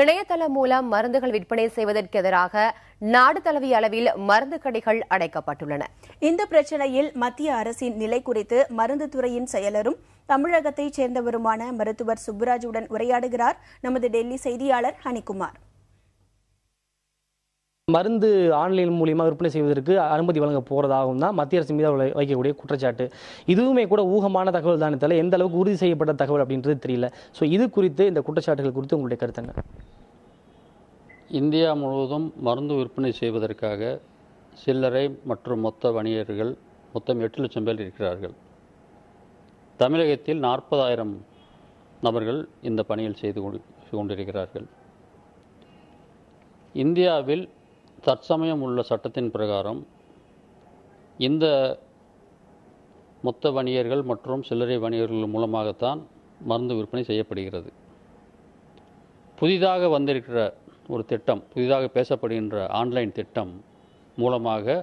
இணையதளம் மூலம் மருந்துகள் விற்பனை செய்வதற்கு எதிராக நாடு தழுவிய அளவில் மருந்து கடைகள் அடைக்கப்பட்டுள்ளன. இந்த பிரச்சினையில் மத்திய அரசின் நிலை குறித்து மருந்து துறையின் செயலரும் தமிழகத்தைச் சேர்ந்தவருமான மருத்துவர் சுப்புராஜுடன் உரையாடுகிறார் நமது டெல்லி செய்தியாளர் ஹனிகுமார். மருந்து ஆன்லைன் மூலியமாக விற்பனை செய்வதற்கு அனுமதி வழங்க போறதாகவும் தான் மத்திய அரசு மீது வைக்கக்கூடிய குற்றச்சாட்டு. இதுவுமே கூட ஊகமான தகவல் தானே தவிர எந்த அளவுக்கு உறுதி செய்யப்பட்ட தகவல் அப்படின்றது தெரியல. ஸோ இது குறித்து இந்த குற்றச்சாட்டுகள் குறித்து உங்களுடைய கருத்துங்க? இந்தியா முழுவதும் மருந்து விற்பனை செய்வதற்காக சில்லறை மற்றும் மொத்த வணிகர்கள் மொத்தம் 8 லட்சம் பேர் இருக்கிறார்கள். தமிழகத்தில் 40,000 நபர்கள் இந்த பணியில் செய்து கொண்டிருக்கிறார்கள். இந்தியாவில் தற்சமயம் உள்ள சட்டத்தின் பிரகாரம் இந்த மொத்த வணிகர்கள் மற்றும் சில்லறை வணிகர்கள் மூலமாகத்தான் மருந்து விற்பனை செய்யப்படுகிறது. புதிதாக வந்திருக்கிற ஒரு திட்டம், புதிதாக பேசப்படுகின்ற ஆன்லைன் திட்டம் மூலமாக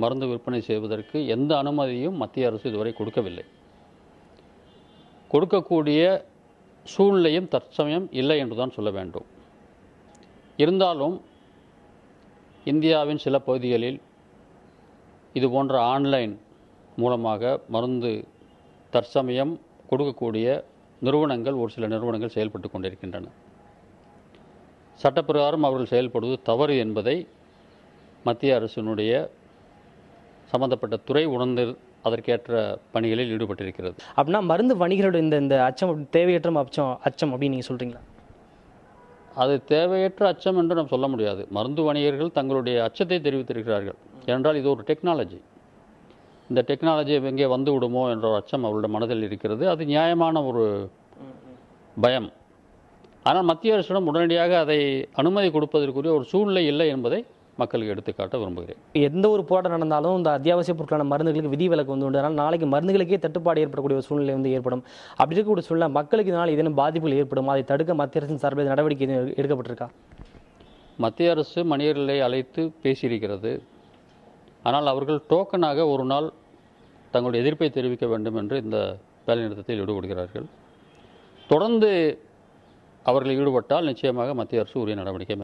மருந்து விற்பனை செய்வதற்கு எந்த அனுமதியும் மத்திய அரசு இதுவரை கொடுக்கவில்லை. கொடுக்கக்கூடிய சூழ்நிலையும் தற்சமயம் இல்லை என்றுதான் சொல்ல வேண்டும். இருந்தாலும் இந்தியாவின் சில பகுதிகளில் இதுபோன்ற ஆன்லைன் மூலமாக மருந்து தற்சமயம் கொடுக்கக்கூடிய நிறுவனங்கள், ஒரு சில நிறுவனங்கள் செயல்பட்டு கொண்டிருக்கின்றன. சட்டப்பிரகாரம் அவர்கள் செயல்படுவது தவறு என்பதை மத்திய அரசினுடைய சம்பந்தப்பட்ட துறை உணர்ந்து அதற்கேற்ற பணிகளில் ஈடுபட்டிருக்கிறது. அப்படின்னா மருந்து வணிகர்களோட இந்த அச்சம் தேவையற்ற அச்சம் அப்படின்னு நீங்கள் சொல்கிறீங்களா? அது தேவையற்ற அச்சம் என்று நாம் சொல்ல முடியாது. மருந்து வணிகர்கள் தங்களுடைய அச்சத்தை தெரிவித்திருக்கிறார்கள். ஏனென்றால் இது ஒரு டெக்னாலஜி. இந்த டெக்னாலஜி எங்கே வந்து விடுமோ என்ற ஒரு அச்சம் அவருடைய மனதில் இருக்கிறது. அது நியாயமான ஒரு பயம். ஆனால் மத்திய அரசிடம் உடனடியாக அதை அனுமதி கொடுப்பதற்குரிய ஒரு சூழ்நிலை இல்லை என்பதை மக்களுக்கு எடுத்துக்காட்ட விரும்புகிறேன். எந்த ஒரு போராட்டம் நடந்தாலும் இந்த அத்தியாவசிய பொருட்களான மருந்துகளுக்கு விதிவிலக்கு வந்து உண்டு. அதனால் நாளைக்கு மருந்துகளுக்கே தட்டுப்பாடு ஏற்படக்கூடிய ஒரு சூழ்நிலை வந்து ஏற்படும். அப்படி இருக்கக்கூடிய சூழ்நிலை மக்களுக்கு இதனால் ஏதேனும் பாதிப்புகள் ஏற்படும். அதை தடுக்க மத்திய அரசின் சார்பில் நடவடிக்கை எடுக்கப்பட்டிருக்கா? மத்திய அரசு மனிதர்களை அழைத்து பேசியிருக்கிறது. ஆனால் அவர்கள் டோக்கனாக ஒரு நாள் தங்களுடைய எதிர்ப்பை தெரிவிக்க வேண்டும் என்று இந்த வேலைநிறுத்தத்தில் ஈடுபடுகிறார்கள். தொடர்ந்து அவர்கள் ஈடுபட்டால் நிச்சயமாக மத்திய அரசு உரிய நடவடிக்கை